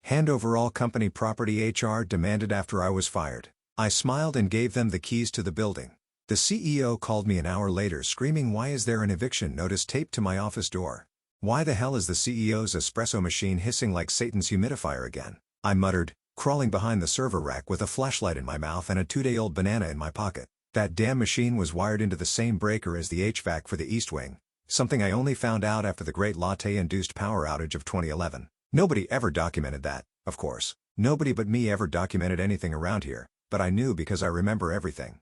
Hand over all company property, HR demanded after I was fired. I smiled and gave them the keys to the building. The CEO called me an hour later screaming, "Why is there an eviction notice taped to my office door? Why the hell is the CEO's espresso machine hissing like Satan's humidifier again?" I muttered, crawling behind the server rack with a flashlight in my mouth and a 2-day-old banana in my pocket. That damn machine was wired into the same breaker as the HVAC for the East Wing, something I only found out after the Great Latte-induced power outage of 2011. Nobody ever documented that, of course. Nobody but me ever documented anything around here, but I knew because I remember everything.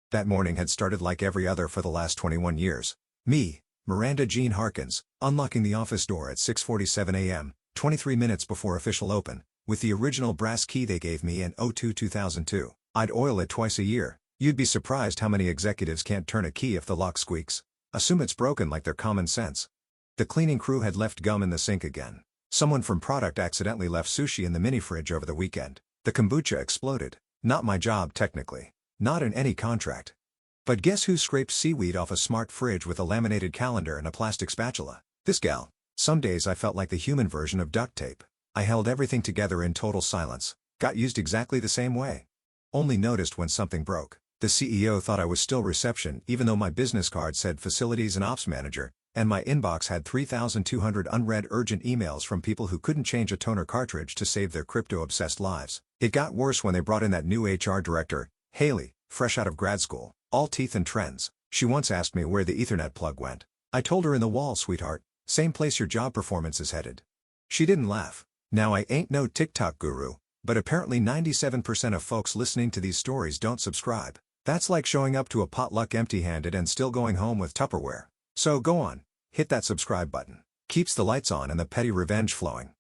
That morning had started like every other for the last 21 years. Me, Miranda Jean Harkins, unlocking the office door at 6:47 a.m., 23 minutes before official open, with the original brass key they gave me in 2002. I'd oil it twice a year. You'd be surprised how many executives can't turn a key if the lock squeaks. Assume it's broken like they're common sense. The cleaning crew had left gum in the sink again. Someone from product accidentally left sushi in the mini fridge over the weekend. The kombucha exploded. Not my job technically. Not in any contract. But guess who scraped seaweed off a smart fridge with a laminated calendar and a plastic spatula? This gal. Some days I felt like the human version of duct tape. I held everything together in total silence. Got used exactly the same way. Only noticed when something broke. The CEO thought I was still reception even though my business card said facilities and ops manager, and my inbox had 3,200 unread urgent emails from people who couldn't change a toner cartridge to save their crypto-obsessed lives. It got worse when they brought in that new HR director, Haley, fresh out of grad school, all teeth and trends. She once asked me where the Ethernet plug went. I told her in the wall, sweetheart, same place your job performance is headed. She didn't laugh. Now I ain't no TikTok guru, but apparently 97% of folks listening to these stories don't subscribe. That's like showing up to a potluck empty-handed and still going home with Tupperware. So go on, hit that subscribe button. Keeps the lights on and the petty revenge flowing.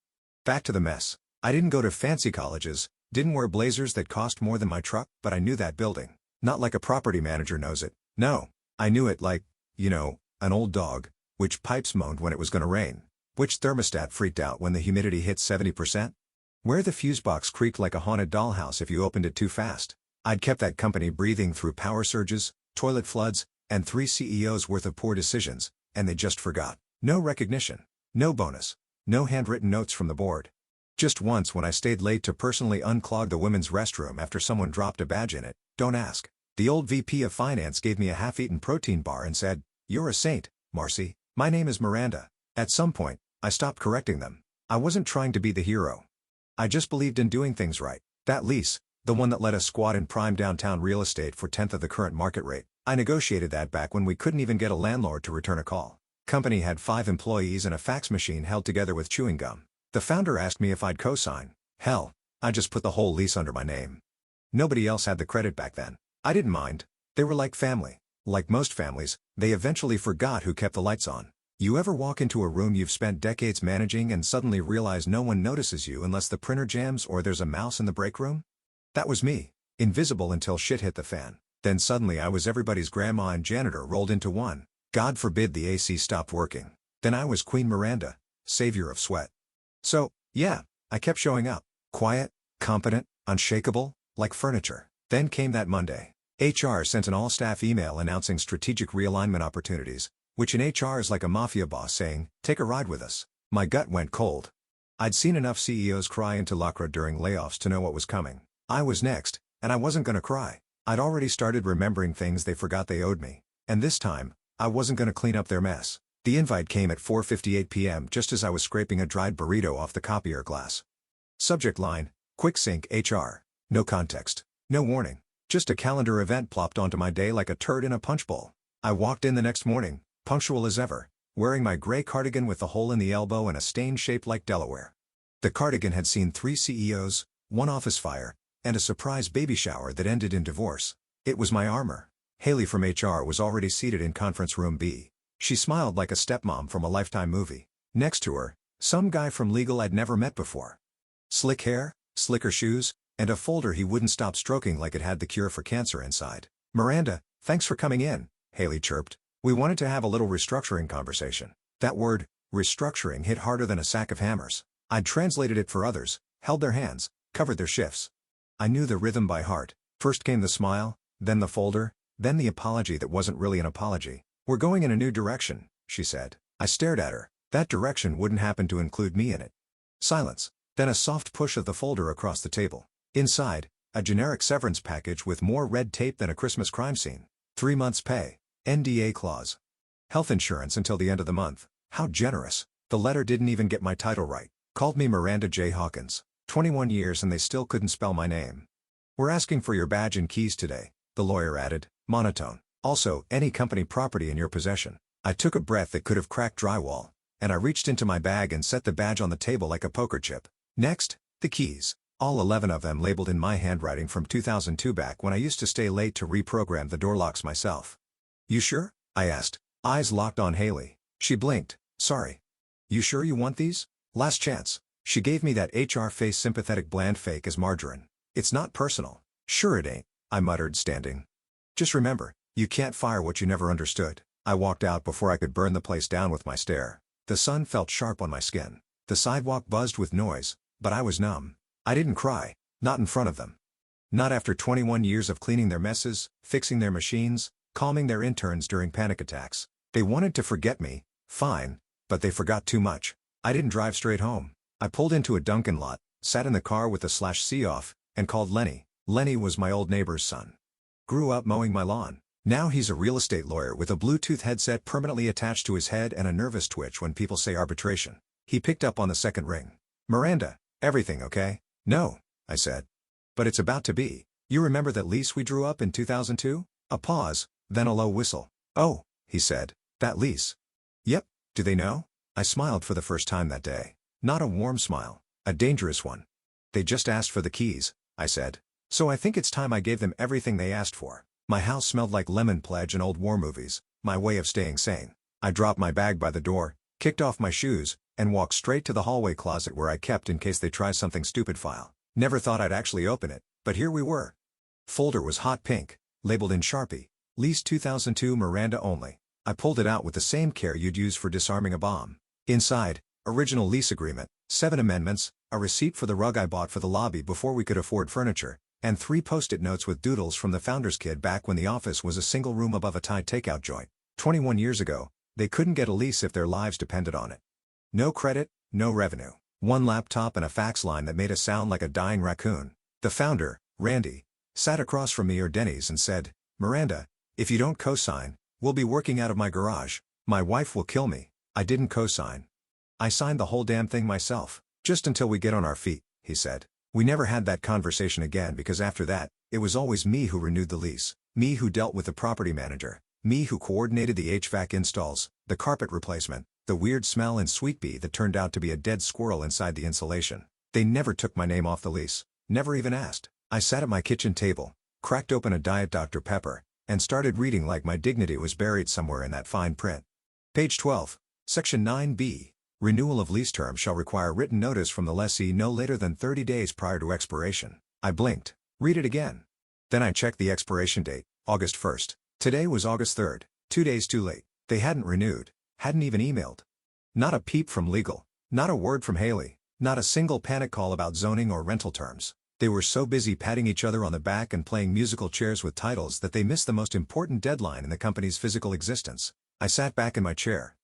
Back to the mess. I didn't go to fancy colleges, didn't wear blazers that cost more than my truck, but I knew that building. Not like a property manager knows it. No, I knew it like, an old dog. Which pipes moaned when it was gonna rain. Which thermostat freaked out when the humidity hit 70%. Where the fuse box creaked like a haunted dollhouse if you opened it too fast. I'd kept that company breathing through power surges, toilet floods, and 3 CEOs worth of poor decisions, and they just forgot. No recognition. No bonus. No handwritten notes from the board. Just once when I stayed late to personally unclog the women's restroom after someone dropped a badge in it. Don't ask. The old VP of finance gave me a half-eaten protein bar and said, "You're a saint, Marcy. My name is Miranda." At some point, I stopped correcting them. I wasn't trying to be the hero. I just believed in doing things right. That lease, the one that let us squat in prime downtown real estate for 1/10 of the current market rate, I negotiated that back when we couldn't even get a landlord to return a call. Company had 5 employees and a fax machine held together with chewing gum. The founder asked me if I'd co-sign. Hell, I just put the whole lease under my name. Nobody else had the credit back then. I didn't mind. They were like family. Like most families, they eventually forgot who kept the lights on. You ever walk into a room you've spent decades managing and suddenly realize no one notices you unless the printer jams or there's a mouse in the break room? That was me. Invisible until shit hit the fan. Then suddenly I was everybody's grandma and janitor rolled into one. God forbid the AC stopped working. Then I was Queen Miranda, savior of sweat. So, yeah, I kept showing up. Quiet, competent, unshakable, like furniture. Then came that Monday. HR sent an all-staff email announcing strategic realignment opportunities, which in HR is like a mafia boss saying, "Take a ride with us." My gut went cold. I'd seen enough CEOs cry into lacra during layoffs to know what was coming. I was next, and I wasn't gonna cry. I'd already started remembering things they forgot they owed me. And this time, I wasn't gonna clean up their mess. The invite came at 4:58 p.m. just as I was scraping a dried burrito off the copier glass. Subject line, Quick Sync HR. No context. No warning. Just a calendar event plopped onto my day like a turd in a punch bowl. I walked in the next morning, punctual as ever, wearing my gray cardigan with the hole in the elbow and a stain shaped like Delaware. The cardigan had seen 3 CEOs, 1 office fire, and a surprise baby shower that ended in divorce. It was my armor. Haley from HR was already seated in conference room B. She smiled like a stepmom from a Lifetime movie. Next to her, some guy from legal I'd never met before. Slick hair, slicker shoes, and a folder he wouldn't stop stroking like it had the cure for cancer inside. "Miranda, thanks for coming in," Haley chirped. "We wanted to have a little restructuring conversation." That word, restructuring, hit harder than a sack of hammers. I'd translated it for others, held their hands, covered their shifts. I knew the rhythm by heart. First came the smile, then the folder, then the apology that wasn't really an apology. "We're going in a new direction," she said. I stared at her. That direction wouldn't happen to include me in it. Silence. Then a soft push of the folder across the table. Inside, a generic severance package with more red tape than a Christmas crime scene. 3 months pay. NDA clause. Health insurance until the end of the month. How generous. The letter didn't even get my title right. Called me Miranda J. Hawkins. 21 years and they still couldn't spell my name. We're asking for your badge and keys today, the lawyer added, monotone. Also, any company property in your possession. I took a breath that could have cracked drywall, and I reached into my bag and set the badge on the table like a poker chip. Next, the keys. All 11 of them labeled in my handwriting from 2002, back when I used to stay late to reprogram the door locks myself. You sure? I asked, eyes locked on Haley. She blinked. Sorry. You sure you want these? Last chance. She gave me that HR face, sympathetic bland fake as margarine. It's not personal. Sure it ain't, I muttered, standing. Just remember, you can't fire what you never understood. I walked out before I could burn the place down with my stare. The sun felt sharp on my skin. The sidewalk buzzed with noise, but I was numb. I didn't cry, not in front of them. Not after 21 years of cleaning their messes, fixing their machines, calming their interns during panic attacks. They wanted to forget me, fine, but they forgot too much. I didn't drive straight home. I pulled into a Dunkin' lot, sat in the car with the /C off, and called Lenny. Lenny was my old neighbor's son. Grew up mowing my lawn. Now he's a real estate lawyer with a Bluetooth headset permanently attached to his head and a nervous twitch when people say arbitration. He picked up on the second ring. Miranda, everything okay? No, I said. But it's about to be. You remember that lease we drew up in 2002? A pause, then a low whistle. Oh, he said, that lease. Yep, do they know? I smiled for the first time that day. Not a warm smile, a dangerous one. They just asked for the keys, I said. So I think it's time I gave them everything they asked for. My house smelled like lemon pledge and old war movies, my way of staying sane. I dropped my bag by the door, kicked off my shoes, and walked straight to the hallway closet where I kept in case they tried something stupid file. Never thought I'd actually open it, but here we were. Folder was hot pink, labeled in Sharpie, lease 2002 Miranda only. I pulled it out with the same care you'd use for disarming a bomb. Inside, original lease agreement, 7 amendments, a receipt for the rug I bought for the lobby before we could afford furniture, and 3 post-it notes with doodles from the founder's kid back when the office was a single room above a Thai takeout joint. 21 years ago, they couldn't get a lease if their lives depended on it. No credit, no revenue. 1 laptop and a fax line that made a sound like a dying raccoon. The founder, Randy, sat across from me or Denny's and said, Miranda, if you don't co-sign, we'll be working out of my garage. My wife will kill me. I didn't co-sign. I signed the whole damn thing myself. Just until we get on our feet, he said. We never had that conversation again because after that, it was always me who renewed the lease, me who dealt with the property manager, me who coordinated the HVAC installs, the carpet replacement, the weird smell and sweet bee that turned out to be a dead squirrel inside the insulation. They never took my name off the lease, never even asked. I sat at my kitchen table, cracked open a Diet Dr. Pepper, and started reading like my dignity was buried somewhere in that fine print. Page 12, Section 9B. Renewal of lease term shall require written notice from the lessee no later than 30 days prior to expiration. I blinked. Read it again. Then I checked the expiration date, August 1st. Today was August 3rd, 2 days too late. They hadn't renewed, hadn't even emailed. Not a peep from legal, not a word from Haley, not a single panic call about zoning or rental terms. They were so busy patting each other on the back and playing musical chairs with titles that they missed the most important deadline in the company's physical existence. I sat back in my chair.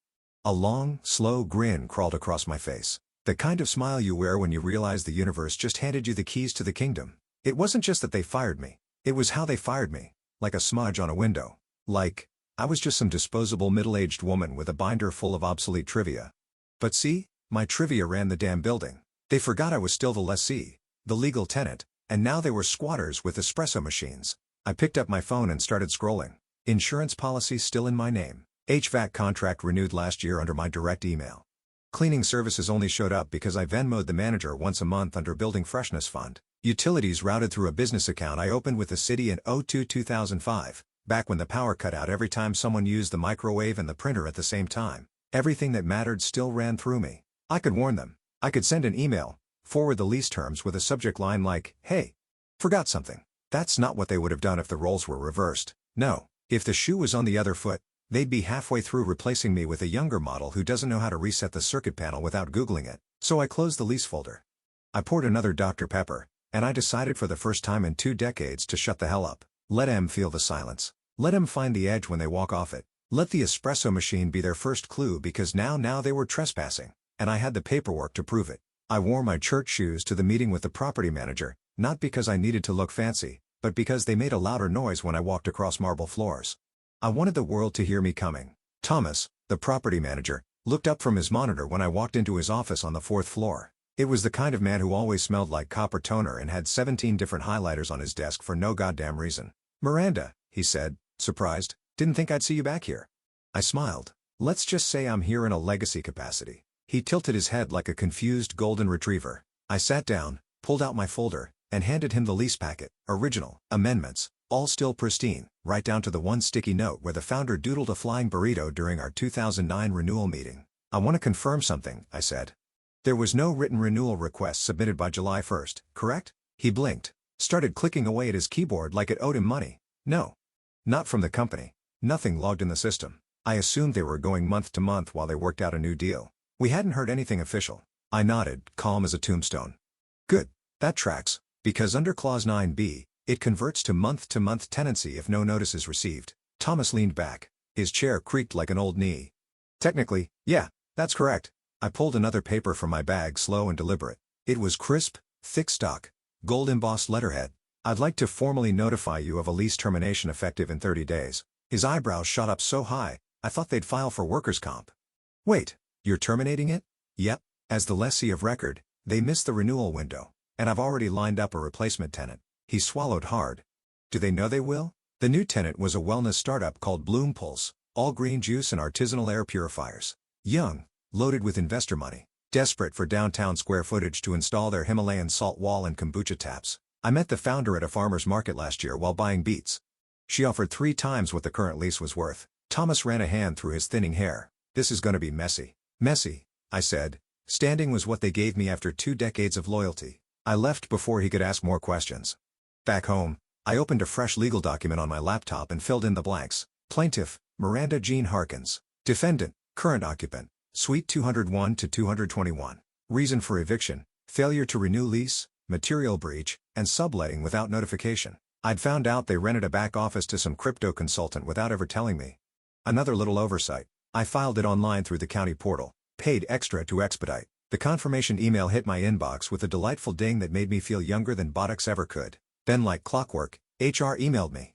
A long, slow grin crawled across my face. The kind of smile you wear when you realize the universe just handed you the keys to the kingdom. It wasn't just that they fired me. It was how they fired me. Like a smudge on a window. Like, I was just some disposable middle-aged woman with a binder full of obsolete trivia. But see, my trivia ran the damn building. They forgot I was still the lessee, the legal tenant, and now they were squatters with espresso machines. I picked up my phone and started scrolling. Insurance policy still in my name. HVAC contract renewed last year under my direct email. Cleaning services only showed up because I Venmo'd the manager once a month under Building Freshness Fund. Utilities routed through a business account I opened with the city in 2005, back when the power cut out every time someone used the microwave and the printer at the same time. Everything that mattered still ran through me. I could warn them. I could send an email, forward the lease terms with a subject line like, hey, forgot something. That's not what they would have done if the roles were reversed. No, if the shoe was on the other foot, they'd be halfway through replacing me with a younger model who doesn't know how to reset the circuit panel without Googling it. So I closed the lease folder. I poured another Dr. Pepper, and I decided for the first time in 2 decades to shut the hell up. Let them feel the silence. Let them find the edge when they walk off it. Let the espresso machine be their first clue because now they were trespassing, and I had the paperwork to prove it. I wore my church shoes to the meeting with the property manager, not because I needed to look fancy, but because they made a louder noise when I walked across marble floors. I wanted the world to hear me coming. Thomas, the property manager, looked up from his monitor when I walked into his office on the 4th floor. It was the kind of man who always smelled like copper toner and had 17 different highlighters on his desk for no goddamn reason. "Miranda," he said, surprised, "didn't think I'd see you back here." I smiled. "Let's just say I'm here in a legacy capacity." He tilted his head like a confused golden retriever. I sat down, pulled out my folder, and handed him the lease packet, original, amendments, all still pristine, right down to the one sticky note where the founder doodled a flying burrito during our 2009 renewal meeting. "I want to confirm something," I said. "There was no written renewal request submitted by July 1st, correct?" He blinked, started clicking away at his keyboard like it owed him money. "No. Not from the company. Nothing logged in the system. I assumed they were going month to month while they worked out a new deal. We hadn't heard anything official." I nodded, calm as a tombstone. "Good. That tracks, because under Clause 9b, it converts to month-to-month tenancy if no notice is received." Thomas leaned back. His chair creaked like an old knee. "Technically, yeah, that's correct." I pulled another paper from my bag, slow and deliberate. It was crisp, thick stock, gold-embossed letterhead. "I'd like to formally notify you of a lease termination effective in 30 days. His eyebrows shot up so high, I thought they'd file for workers' comp. "Wait, you're terminating it?" "Yep. As the lessee of record, they missed the renewal window, and I've already lined up a replacement tenant." He swallowed hard. "Do they know they will?" The new tenant was a wellness startup called Bloom Pulse, all green juice and artisanal air purifiers. Young, loaded with investor money, desperate for downtown square footage to install their Himalayan salt wall and kombucha taps. I met the founder at a farmer's market last year while buying beets. She offered 3 times what the current lease was worth. Thomas ran a hand through his thinning hair. "This is going to be messy." "Messy," I said. "Standing was what they gave me after 2 decades of loyalty." I left before he could ask more questions. Back home, I opened a fresh legal document on my laptop and filled in the blanks. Plaintiff, Miranda Jean Harkins. Defendant, current occupant, Suite 201 to 221. Reason for eviction, failure to renew lease, material breach, and subletting without notification. I'd found out they rented a back office to some crypto consultant without ever telling me. Another little oversight. I filed it online through the county portal, paid extra to expedite. The confirmation email hit my inbox with a delightful ding that made me feel younger than buttocks ever could. Then, like clockwork, HR emailed me.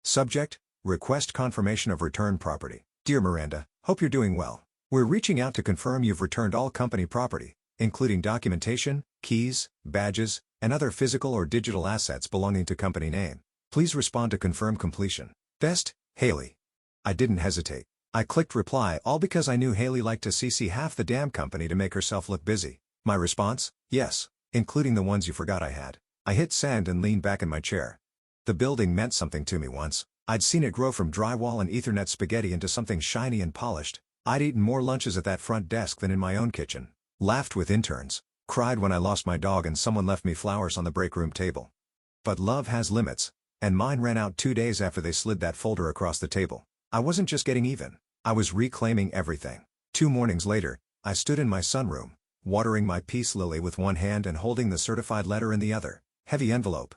Subject, request confirmation of return property. "Dear Miranda, hope you're doing well. We're reaching out to confirm you've returned all company property, including documentation, keys, badges, and other physical or digital assets belonging to company name. Please respond to confirm completion. Best, Haley." I didn't hesitate. I clicked reply, all because I knew Haley liked to CC half the damn company to make herself look busy. My response? Yes, including the ones you forgot I had. I hit send and leaned back in my chair. The building meant something to me once. I'd seen it grow from drywall and Ethernet spaghetti into something shiny and polished. I'd eaten more lunches at that front desk than in my own kitchen. Laughed with interns. Cried when I lost my dog and someone left me flowers on the break room table. But love has limits, and mine ran out 2 days after they slid that folder across the table. I wasn't just getting even. I was reclaiming everything. 2 mornings later, I stood in my sunroom, watering my peace lily with one hand and holding the certified letter in the other. Heavy envelope.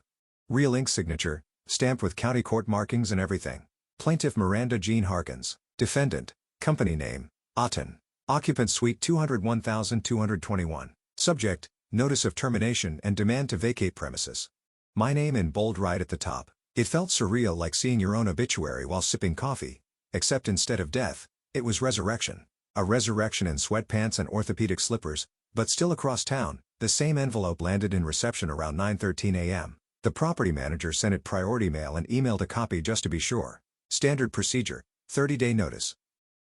Real ink signature, stamped with county court markings and everything. Plaintiff Miranda Jean Harkins. Defendant. Company name, Auten. Occupant Suite 201,221. Subject, notice of termination and demand to vacate premises. My name in bold right at the top. It felt surreal, like seeing your own obituary while sipping coffee. Except instead of death, it was resurrection. A resurrection in sweatpants and orthopedic slippers, but still across town. The same envelope landed in reception around 9:13 a.m. The property manager sent it priority mail and emailed a copy just to be sure. Standard procedure, 30-day notice.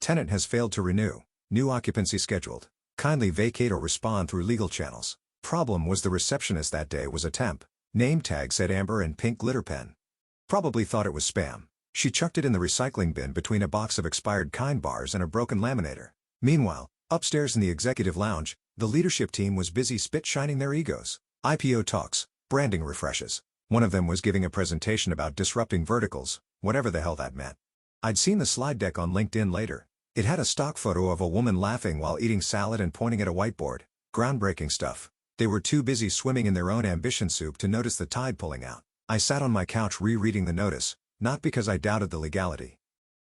Tenant has failed to renew. New occupancy scheduled. Kindly vacate or respond through legal channels. Problem was the receptionist that day was a temp. Name tag said Amber in pink glitter pen. Probably thought it was spam. She chucked it in the recycling bin between a box of expired Kind bars and a broken laminator. Meanwhile, upstairs in the executive lounge, the leadership team was busy spit-shining their egos. IPO talks, branding refreshes. One of them was giving a presentation about disrupting verticals, whatever the hell that meant. I'd seen the slide deck on LinkedIn later. It had a stock photo of a woman laughing while eating salad and pointing at a whiteboard. Groundbreaking stuff. They were too busy swimming in their own ambition soup to notice the tide pulling out. I sat on my couch rereading the notice, not because I doubted the legality.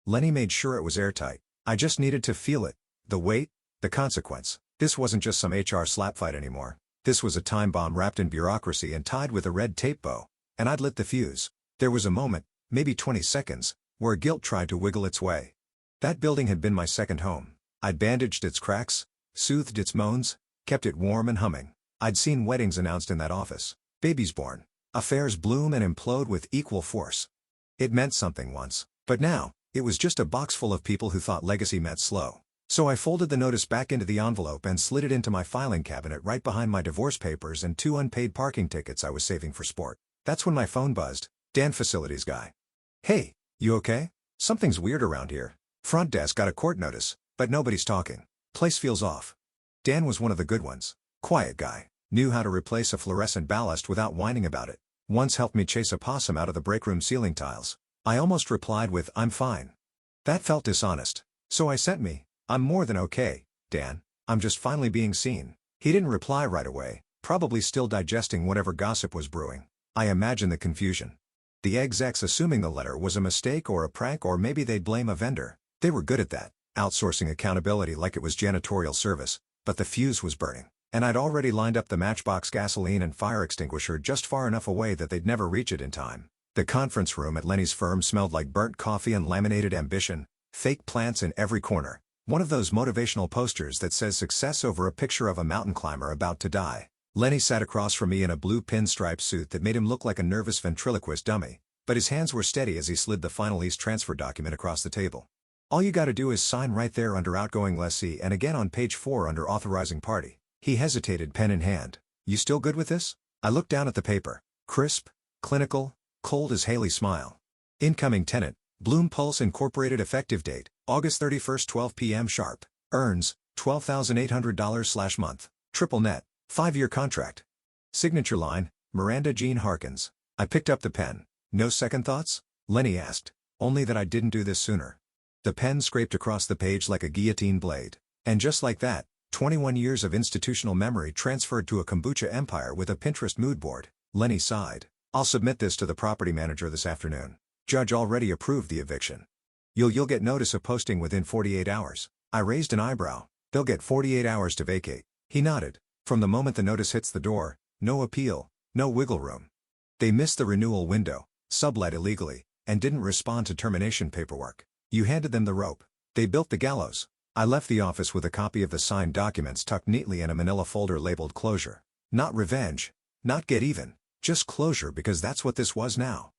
Lenny made sure it was airtight. I just needed to feel it. The weight, the consequence. This wasn't just some HR slap fight anymore. This was a time bomb wrapped in bureaucracy and tied with a red tape bow, and I'd lit the fuse. There was a moment, maybe 20 seconds, where guilt tried to wiggle its way. That building had been my second home. I'd bandaged its cracks, soothed its moans, kept it warm and humming. I'd seen weddings announced in that office, babies born, affairs bloom and implode with equal force. It meant something once, but now, it was just a box full of people who thought legacy meant slow. So I folded the notice back into the envelope and slid it into my filing cabinet right behind my divorce papers and 2 unpaid parking tickets I was saving for sport. That's when my phone buzzed. Dan, facilities guy. Hey, you okay? Something's weird around here. Front desk got a court notice, but nobody's talking. Place feels off. Dan was one of the good ones. Quiet guy. Knew how to replace a fluorescent ballast without whining about it. Once helped me chase a possum out of the breakroom ceiling tiles. I almost replied with, "I'm fine." That felt dishonest. So I sent me, "I'm more than okay, Dan. I'm just finally being seen." He didn't reply right away, probably still digesting whatever gossip was brewing. I imagine the confusion. The execs assuming the letter was a mistake or a prank, or maybe they'd blame a vendor. They were good at that, outsourcing accountability like it was janitorial service, but the fuse was burning. And I'd already lined up the matchbox gasoline and fire extinguisher just far enough away that they'd never reach it in time. The conference room at Lenny's firm smelled like burnt coffee and laminated ambition, fake plants in every corner. One of those motivational posters that says success over a picture of a mountain climber about to die. Lenny sat across from me in a blue pinstripe suit that made him look like a nervous ventriloquist dummy, but his hands were steady as he slid the final lease transfer document across the table. "All you gotta do is sign right there under outgoing lessee and again on page 4 under authorizing party." He hesitated, pen in hand. "You still good with this?" I looked down at the paper. Crisp, clinical, cold as Haley's smile. Incoming tenant, Bloom Pulse Incorporated, effective date, August 31st, 12 p.m. sharp. Earns, $12,800/month. Triple net, 5-year contract. Signature line, Miranda Jean Harkins. I picked up the pen. "No second thoughts?" Lenny asked. "Only that I didn't do this sooner." The pen scraped across the page like a guillotine blade. And just like that, 21 years of institutional memory transferred to a kombucha empire with a Pinterest mood board. Lenny sighed. "I'll submit this to the property manager this afternoon. Judge already approved the eviction. You'll get notice of posting within 48 hours. I raised an eyebrow. "They'll get 48 hours to vacate." He nodded. "From the moment the notice hits the door, no appeal, no wiggle room." They missed the renewal window, sublet illegally, and didn't respond to termination paperwork. You handed them the rope. They built the gallows. I left the office with a copy of the signed documents tucked neatly in a manila folder labeled closure. Not revenge, not get even, just closure, because that's what this was now.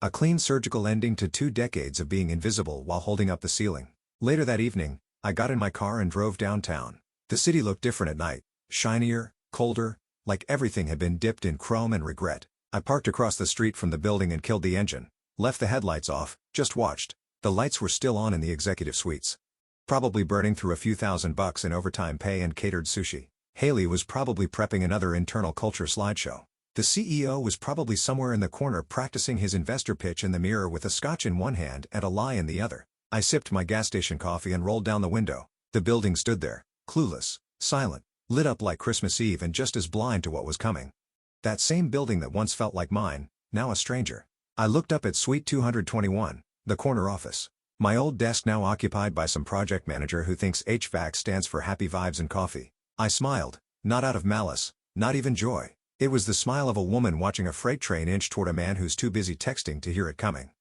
A clean surgical ending to 2 decades of being invisible while holding up the ceiling. Later that evening, I got in my car and drove downtown. The city looked different at night, shinier, colder, like everything had been dipped in chrome and regret. I parked across the street from the building and killed the engine. Left the headlights off, just watched. The lights were still on in the executive suites. Probably burning through a few $1,000 in overtime pay and catered sushi. Haley was probably prepping another internal culture slideshow. The CEO was probably somewhere in the corner practicing his investor pitch in the mirror with a scotch in one hand and a lie in the other. I sipped my gas station coffee and rolled down the window. The building stood there, clueless, silent, lit up like Christmas Eve and just as blind to what was coming. That same building that once felt like mine, now a stranger. I looked up at Suite 221, the corner office. My old desk now occupied by some project manager who thinks HVAC stands for happy vibes and coffee. I smiled, not out of malice, not even joy. It was the smile of a woman watching a freight train inch toward a man who's too busy texting to hear it coming.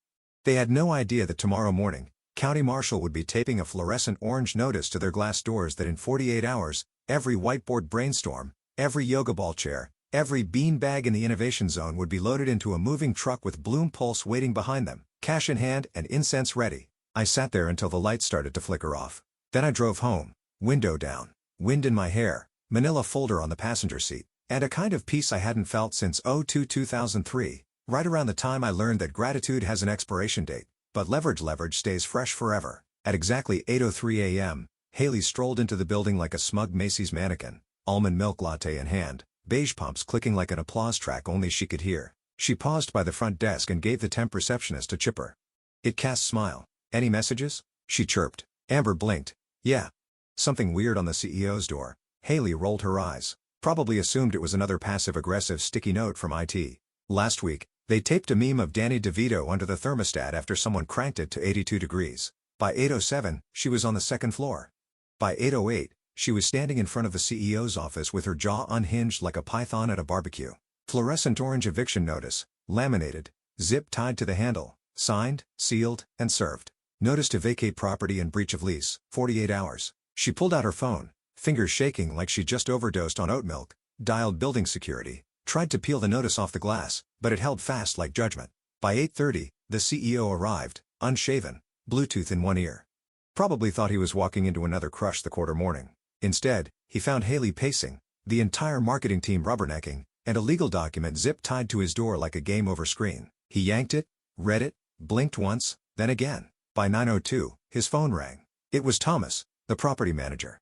They had no idea that tomorrow morning, County Marshal would be taping a fluorescent orange notice to their glass doors that in 48 hours, every whiteboard brainstorm, every yoga ball chair, every bean bag in the innovation zone would be loaded into a moving truck with Bloom Pulse waiting behind them, cash in hand and incense ready. I sat there until the lights started to flicker off. Then I drove home, window down, wind in my hair, manila folder on the passenger seat, and a kind of peace I hadn't felt since 2003, right around the time I learned that gratitude has an expiration date, but leverage stays fresh forever. At exactly 8:03 a.m., Haley strolled into the building like a smug Macy's mannequin, almond milk latte in hand, beige pumps clicking like an applause track only she could hear. She paused by the front desk and gave the temp receptionist a chipper. It cast smile. "Any messages?" she chirped. Amber blinked. "Yeah." "Something weird on the CEO's door." Haley rolled her eyes. Probably assumed it was another passive-aggressive sticky note from IT. "Last week, they taped a meme of Danny DeVito under the thermostat after someone cranked it to 82 degrees. By 8:07, she was on the second floor. By 8:08, She was standing in front of the CEO's office with her jaw unhinged like a python at a barbecue. Fluorescent orange eviction notice, laminated, zip tied to the handle, signed, sealed, and served. Notice to vacate property and breach of lease, 48 hours. She pulled out her phone, fingers shaking like she just overdosed on oat milk, dialed building security, tried to peel the notice off the glass, but it held fast like judgment. By 8:30, the CEO arrived, unshaven, Bluetooth in one ear. Probably thought he was walking into another Crush the Quarter morning. Instead, he found Haley pacing, the entire marketing team rubbernecking, and a legal document zip-tied to his door like a game over screen. He yanked it, read it, blinked once, then again. By 9:02, his phone rang. It was Thomas, the property manager.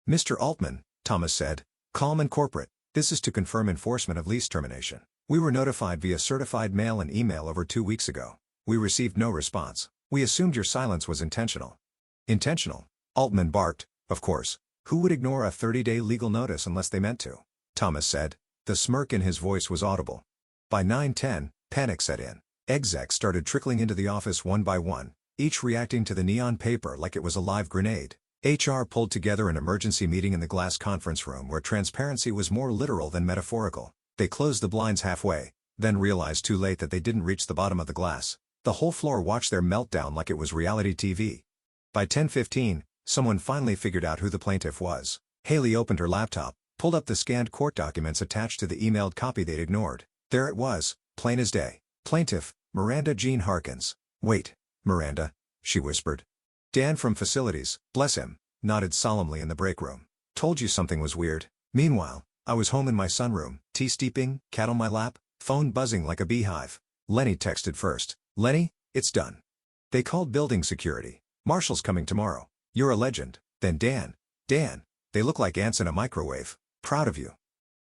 "Mr. Altman," Thomas said, calm and corporate, "this is to confirm enforcement of lease termination. We were notified via certified mail and email over 2 weeks ago. We received no response. We assumed your silence was intentional." "Intentional?" Altman barked. "Of course. Who would ignore a 30-day legal notice unless they meant to?" Thomas said. The smirk in his voice was audible. By 9:10, panic set in. Execs started trickling into the office one by one, each reacting to the neon paper like it was a live grenade. HR pulled together an emergency meeting in the glass conference room where transparency was more literal than metaphorical. They closed the blinds halfway, then realized too late that they didn't reach the bottom of the glass. The whole floor watched their meltdown like it was reality TV. By 10:15, someone finally figured out who the plaintiff was. Haley opened her laptop, pulled up the scanned court documents attached to the emailed copy they'd ignored. There it was, plain as day. Plaintiff, Miranda Jean Harkins. "Wait, Miranda," she whispered. Dan from facilities, bless him, nodded solemnly in the break room. "Told you something was weird." Meanwhile, I was home in my sunroom, tea steeping, cat on my lap, phone buzzing like a beehive. Lenny texted first. "Lenny, it's done. They called building security. Marshall's coming tomorrow. You're a legend." Then Dan, "They look like ants in a microwave. Proud of you."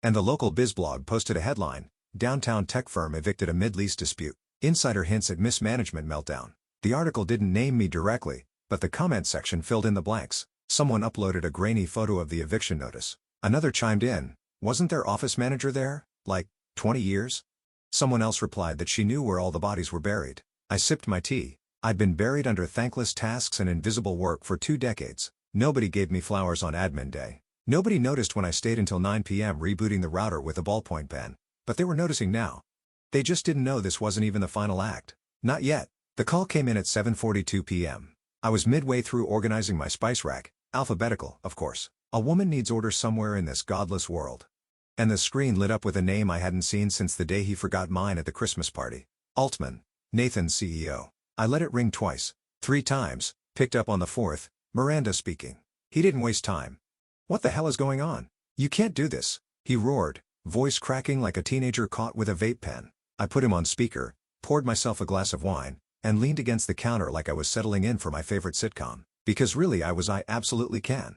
And the local bizblog posted a headline, "Downtown tech firm evicted amid lease dispute. Insider hints at mismanagement meltdown." The article didn't name me directly, but the comment section filled in the blanks. Someone uploaded a grainy photo of the eviction notice. Another chimed in, "Wasn't their office manager there, like, 20 years?" Someone else replied that she knew where all the bodies were buried. I sipped my tea. I'd been buried under thankless tasks and invisible work for 2 decades. Nobody gave me flowers on admin day. Nobody noticed when I stayed until 9 p.m. rebooting the router with a ballpoint pen. But they were noticing now. They just didn't know this wasn't even the final act. Not yet. The call came in at 7:42 p.m. I was midway through organizing my spice rack, alphabetical, of course. A woman needs orders somewhere in this godless world. And the screen lit up with a name I hadn't seen since the day he forgot mine at the Christmas party. Altman, Nathan's CEO. I let it ring twice, 3 times, picked up on the 4th, Miranda speaking. He didn't waste time. "What the hell is going on? You can't do this," he roared, voice cracking like a teenager caught with a vape pen. I put him on speaker, poured myself a glass of wine, and leaned against the counter like I was settling in for my favorite sitcom. Because really I absolutely can.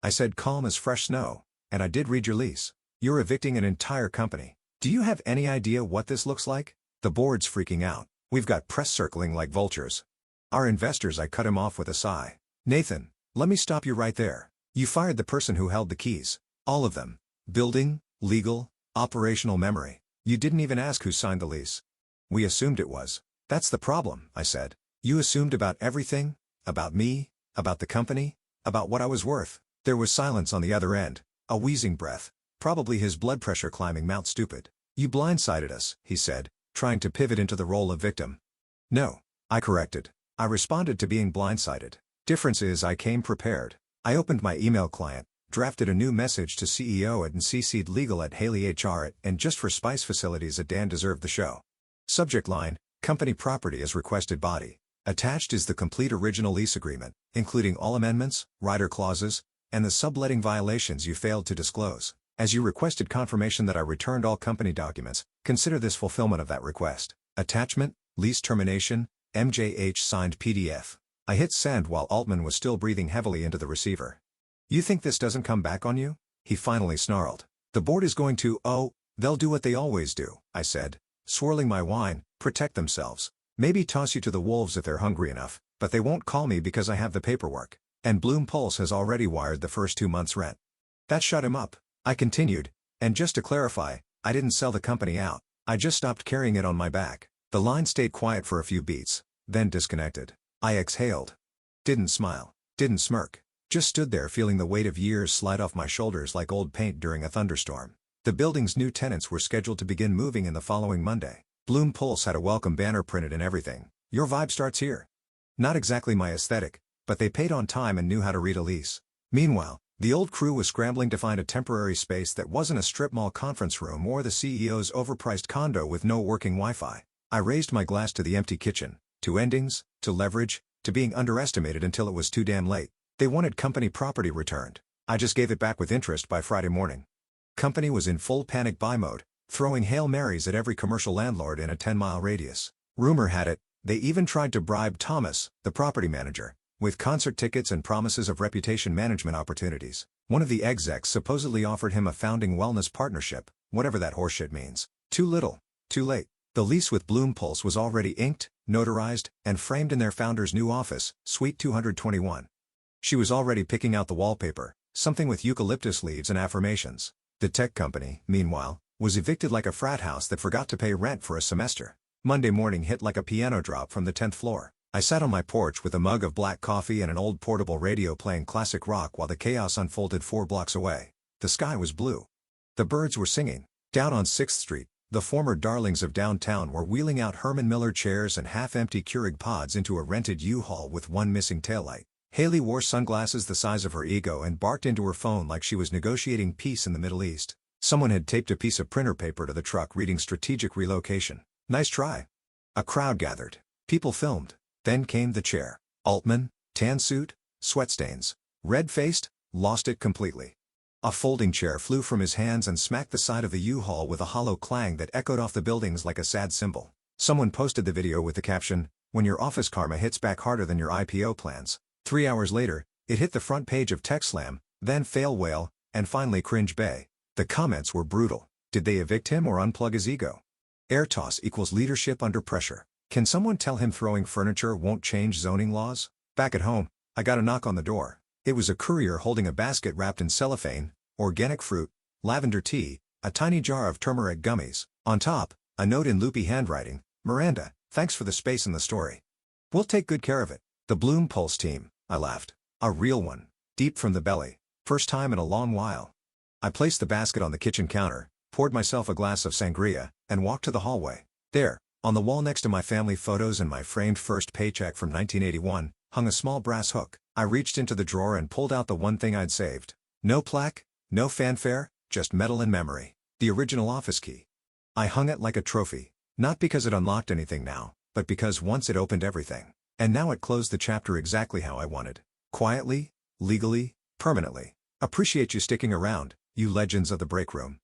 I said calm as fresh snow, "And I did read your lease. You're evicting an entire company. Do you have any idea what this looks like? The board's freaking out. We've got press circling like vultures. Our investors." I cut him off with a sigh. "Nathan, let me stop you right there. You fired the person who held the keys. All of them. Building, legal, operational memory. You didn't even ask who signed the lease." "We assumed it was." "That's the problem," I said. "You assumed about everything, about me, about the company, about what I was worth." There was silence on the other end, a wheezing breath, probably his blood pressure climbing Mount Stupid. "You blindsided us," he said, trying to pivot into the role of victim. "No," I corrected. "I responded to being blindsided. Difference is I came prepared." I opened my email client, drafted a new message to CEO and CC'd legal at Haley HR and just for Spice Facilities at Dan Deserved the Show. Subject line, company property as requested body. Attached is the complete original lease agreement, including all amendments, rider clauses, and the subletting violations you failed to disclose. As you requested confirmation that I returned all company documents, consider this fulfillment of that request. Attachment, lease termination, MJH signed PDF. I hit send while Altman was still breathing heavily into the receiver. "You think this doesn't come back on you?" he finally snarled. "The board is going to, they'll do what they always do," I said, swirling my wine, "protect themselves. Maybe toss you to the wolves if they're hungry enough, but they won't call me because I have the paperwork. And Bloom Pulse has already wired the first 2 months' rent." That shut him up. I continued, "And just to clarify, I didn't sell the company out. I just stopped carrying it on my back." The line stayed quiet for a few beats, then disconnected. I exhaled. Didn't smile. Didn't smirk. Just stood there feeling the weight of years slide off my shoulders like old paint during a thunderstorm. The building's new tenants were scheduled to begin moving in the following Monday. Bloom Pulse had a welcome banner printed and everything. Your vibe starts here. Not exactly my aesthetic, but they paid on time and knew how to read a lease. Meanwhile, the old crew was scrambling to find a temporary space that wasn't a strip mall conference room or the CEO's overpriced condo with no working Wi-Fi. I raised my glass to the empty kitchen, to endings, to leverage, to being underestimated until it was too damn late. They wanted company property returned. I just gave it back with interest by Friday morning. Company was in full panic buy mode, throwing Hail Marys at every commercial landlord in a 10-mile radius. Rumor had it, they even tried to bribe Thomas, the property manager, with concert tickets and promises of reputation management opportunities. One of the execs supposedly offered him a founding wellness partnership, whatever that horseshit means. Too little, too late. The lease with Bloom Pulse was already inked, notarized, and framed in their founder's new office, Suite 221. She was already picking out the wallpaper, something with eucalyptus leaves and affirmations. The tech company, meanwhile, was evicted like a frat house that forgot to pay rent for a semester. Monday morning hit like a piano drop from the 10th floor. I sat on my porch with a mug of black coffee and an old portable radio playing classic rock while the chaos unfolded 4 blocks away. The sky was blue. The birds were singing. Down on 6th Street, the former darlings of downtown were wheeling out Herman Miller chairs and half-empty Keurig pods into a rented U-Haul with one missing taillight. Haley wore sunglasses the size of her ego and barked into her phone like she was negotiating peace in the Middle East. Someone had taped a piece of printer paper to the truck reading strategic relocation. Nice try. A crowd gathered. People filmed. Then came the chair. Altman, tan suit, sweat stains. Red-faced, lost it completely. A folding chair flew from his hands and smacked the side of the U-Haul with a hollow clang that echoed off the buildings like a sad cymbal. Someone posted the video with the caption, "When your office karma hits back harder than your IPO plans." 3 hours later, it hit the front page of TechSlam, then Fail Whale, and finally Cringe Bay. The comments were brutal. Did they evict him or unplug his ego? Air toss equals leadership under pressure. Can someone tell him throwing furniture won't change zoning laws? Back at home, I got a knock on the door. It was a courier holding a basket wrapped in cellophane, organic fruit, lavender tea, a tiny jar of turmeric gummies. On top, a note in loopy handwriting, "Miranda, thanks for the space in the story. We'll take good care of it." The Bloom Pulse team, I laughed. A real one. Deep from the belly. First time in a long while. I placed the basket on the kitchen counter, poured myself a glass of sangria, and walked to the hallway. There, on the wall next to my family photos and my framed first paycheck from 1981, hung a small brass hook. I reached into the drawer and pulled out the one thing I'd saved. No plaque, no fanfare, just metal and memory. The original office key. I hung it like a trophy, not because it unlocked anything now, but because once it opened everything. And now it closed the chapter exactly how I wanted. Quietly, legally, permanently. Appreciate you sticking around, you legends of the break room.